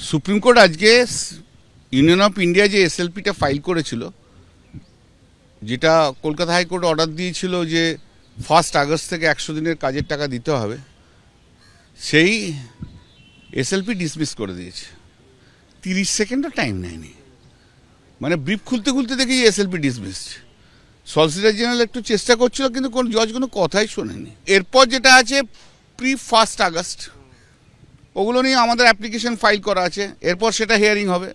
Supreme court আজকে union of India যে এসএলপিটা file করেছিল, যেটা কলকাতা হাইকোর্ট অর্ডার দিয়েছিল যে 1 আগস্ট থেকে 100 দিনের কাজের টাকা দিতে হবে, সেই এসএলপি ডিসমিস করে দিয়েছে। 30 সেকেন্ডও টাইম নেয়নি, মানে ব্রিফ খুলতে খুলতে দেখি এসএলপি ডিসমিস। সলিসিটর জেনারেল একটু চেষ্টা করছিল, কিন্তু কোন জজ কোনো কথাই শোনেনি। এরপর যেটা আছে প্রি 1 আগস্ট, ওগুলো নিয়ে আমাদের অ্যাপ্লিকেশন ফাইল করা আছে। এরপর সেটা হিয়ারিং হবে,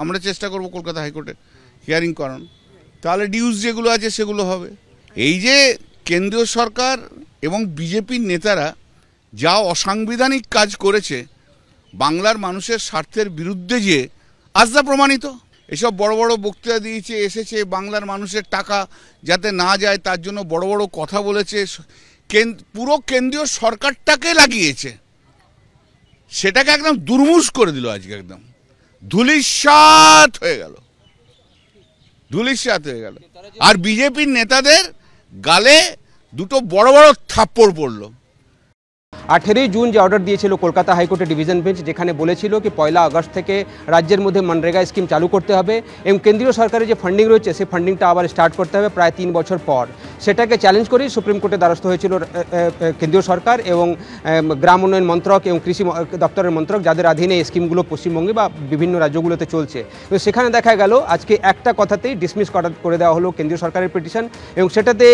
আমরা চেষ্টা করব কলকাতা হাইকোর্টে হিয়ারিং করান, তাহলে ডিউজ যেগুলো আছে সেগুলো হবে। এই যে কেন্দ্রীয় সরকার এবং বিজেপির নেতারা যা অসাংবিধানিক কাজ করেছে বাংলার মানুষের স্বার্থের বিরুদ্ধে, যে আজ তা প্রমাণিত। এসব বড় বড় বক্তৃতা দিয়েছে, এসেছে বাংলার মানুষের টাকা যাতে না যায় তার জন্য বড় বড় কথা বলেছে, পুরো কেন্দ্রীয় সরকারটাকে লাগিয়েছে, সেটাকে একদম দুর্মুষ করে দিল। আজকে একদম ধূলিসাৎ হয়ে গেল, ধূলিসাৎ হয়ে গেল। আর বিজেপির নেতাদের গালে দুটো বড় বড় থাপ্পড় পড়লো। 18 জুন যে অর্ডার দিয়েছিল কলকাতা হাইকোর্টের ডিভিশন বেঞ্চ, যেখানে বলেছিল কি 1 আগস্ট থেকে রাজ্যের মধ্যে মনরেগা স্কিম চালু করতে হবে এবং কেন্দ্রীয় সরকারের যে ফান্ডিং রয়েছে সেই ফান্ডিংটা আবার স্টার্ট করতে হবে প্রায় 3 বছর পর, সেটাকে চ্যালেঞ্জ করেই সুপ্রিম কোর্টে দ্বারস্থ হয়েছিল কেন্দ্রীয় সরকার এবং গ্রাম উন্নয়ন মন্ত্রক এবং কৃষি দপ্তরের মন্ত্রক, যাদের অধীনে এই স্কিমগুলো পশ্চিমবঙ্গে বা বিভিন্ন রাজ্যগুলোতে চলছে। তো সেখানে দেখা গেল আজকে একটা কথাতেই ডিসমিস করে দেওয়া হলো কেন্দ্রীয় সরকারের পিটিশন, এবং সেটাতে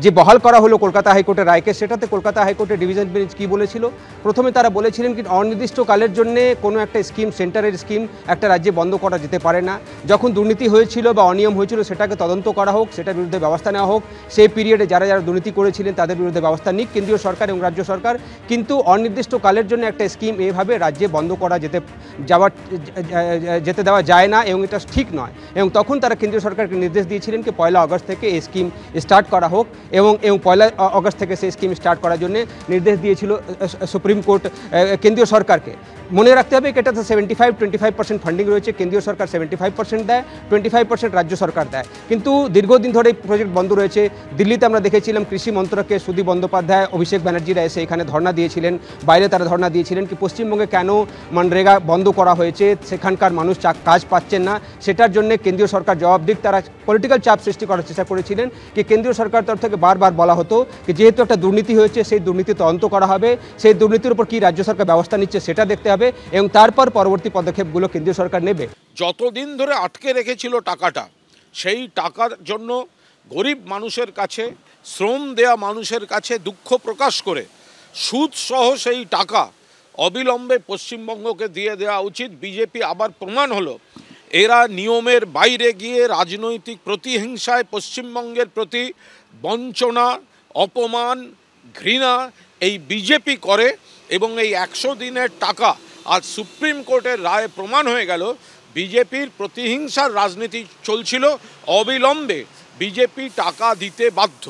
যে বহাল করা হলো কলকাতা হাইকোর্টের রায়কে, সেটাতে কলকাতা হাইকোর্টের ডিভিশন বেঞ্চ কি বলেছিল? প্রথমে তারা বলেছিলেন কি অনির্দিষ্টকালের জন্য কোনো একটা স্কিম, সেন্টারের স্কিম একটা রাজ্যে বন্ধ করা যেতে পারে না। যখন দুর্নীতি হয়েছিল বা অনিয়ম হয়েছিল সেটাকে তদন্ত করা হোক, সেটার বিরুদ্ধে ব্যবস্থা নেওয়া হোক। সেই পিরিয়ডে যারা যারা দুর্নীতি করেছিলেন তাদের বিরুদ্ধে ব্যবস্থা নিক কেন্দ্রীয় সরকার এবং রাজ্য সরকার, কিন্তু অনির্দিষ্টকালের জন্য একটা স্কিম এভাবে রাজ্যে বন্ধ করা যেতে দেওয়া যায় না এবং এটা ঠিক নয়। এবং তখন তারা কেন্দ্রীয় সরকারকে নির্দেশ দিয়েছিলেন কি 1 আগস্ট থেকে এই স্কিম স্টার্ট করা হোক, এবং 1 আগস্ট থেকে সেই স্কিম স্টার্ট করার জন্য নির্দেশ দিয়েছিল সুপ্রিম কোর্ট কেন্দ্রীয় সরকারকে। মনে রাখতে হবে কি এটাতে 75-25% ফান্ডিং রয়েছে, কেন্দ্রীয় সরকার 75% দেয়, 25% রাজ্য সরকার দেয়। কিন্তু দীর্ঘদিন ধরে এই প্রজেক্ট বন্ধ রয়েছে। দিল্লিতে আমরা দেখেছিলাম কৃষি মন্ত্রকে সুদীপ বন্দ্যোপাধ্যায়, অভিষেক ব্যানার্জিরা এসে এখানে ধর্ণা দিয়েছিলেন, বাইরে তারা ধর্ণা দিয়েছিলেন কি পশ্চিমবঙ্গে কেন মনরেগা বন্ধ করা হয়েছে, সেখানকার মানুষ কাজ পাচ্ছেন না, সেটার জন্য কেন্দ্রীয় সরকার জবাব দিক। তারা পলিটিক্যাল চাপ সৃষ্টি করার চেষ্টা করেছিলেন কি কেন্দ্রীয় সরকার তরফ থেকে বারবার বলা হতো কি যেহেতু একটা দুর্নীতি হয়েছে সেই দুর্নীতি তদন্ত করা হবে, সেই দুর্নীতির উপর কি রাজ্য সরকার ব্যবস্থা নিচ্ছে সেটা দেখতে হবে এবং তারপর পরবর্তী পদক্ষেপগুলো কেন্দ্রীয় সরকার নেবে। যতদিন ধরে আটকে রেখেছিল টাকাটা, সেই টাকার জন্য গরিব মানুষের কাছে, শ্রম দেয়া মানুষের কাছে দুঃখ প্রকাশ করে সুদসহ সেই টাকা অবিলম্বে পশ্চিমবঙ্গকে দিয়ে দেওয়া উচিত। বিজেপি আবার প্রমাণ হলো এরা নিয়মের বাইরে গিয়ে রাজনৈতিক প্রতিহিংসায় পশ্চিমবঙ্গের প্রতি বঞ্চনা, অপমান, ঘৃণা এই বিজেপি করে, এবং এই 100 দিনের টাকা আজ সুপ্রিম কোর্টের রায়ে প্রমাণ হয়ে গেল বিজেপির প্রতিহিংসার রাজনীতি চলছিল। অবিলম্বে বিজেপি টাকা দিতে বাধ্য।